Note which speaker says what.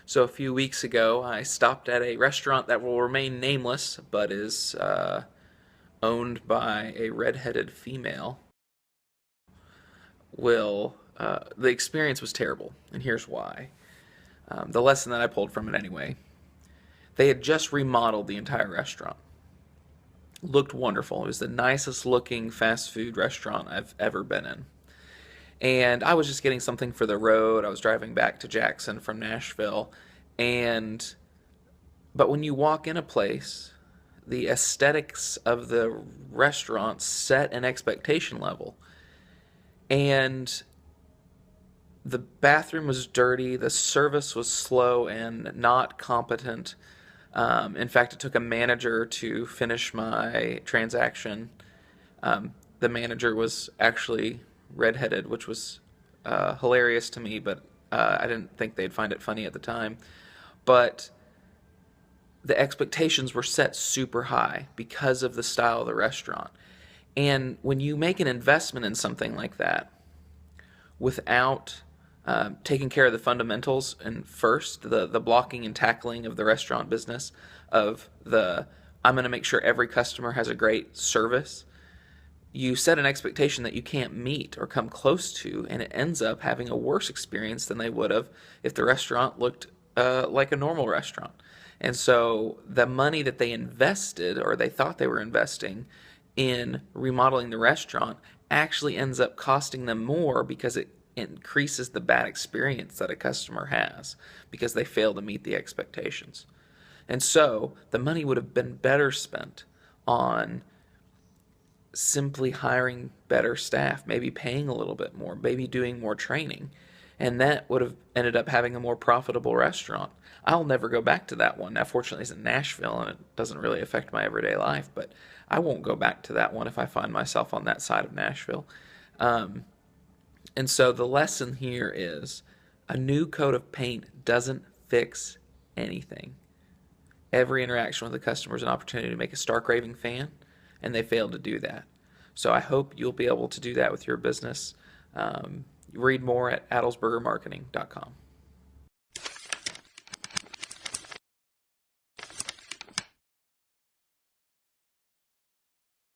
Speaker 1: So a few weeks ago, I stopped at a restaurant that will remain nameless, but is owned by a redheaded female. The experience was terrible, and here's why. The lesson that I pulled from it anyway. They had just remodeled the entire restaurant. Looked wonderful. It was the nicest looking fast food restaurant I've ever been in. And I was just getting something for the road. I was driving back to Jackson from Nashville, and but when you walk in a place, the aesthetics of the restaurant set an expectation level. And the bathroom was dirty, the service was slow and not competent. In fact, it took a manager to finish my transaction. The manager was actually redheaded, which was hilarious to me, but I didn't think they'd find it funny at the time. But the expectations were set super high because of the style of the restaurant. And when you make an investment in something like that without taking care of the fundamentals and first the blocking and tackling of the restaurant business of the I'm going to make sure every customer has a great service, you set an expectation that you can't meet or come close to, and it ends up having a worse experience than they would have if the restaurant looked like a normal restaurant. And so the money that they invested or they thought they were investing in remodeling the restaurant actually ends up costing them more because it increases the bad experience that a customer has because they fail to meet the expectations. And so the money would have been better spent on simply hiring better staff, maybe paying a little bit more, maybe doing more training. And that would have ended up having a more profitable restaurant. I'll never go back to that one. Now, fortunately, it's in Nashville and it doesn't really affect my everyday life, but I won't go back to that one if I find myself on that side of Nashville. Um, and so the lesson here is a new coat of paint doesn't fix anything. Every interaction with the customer is an opportunity to make a stark raving fan, and they failed to do that. So I hope you'll be able to do that with your business. Read more at adelsbergermarketing.com.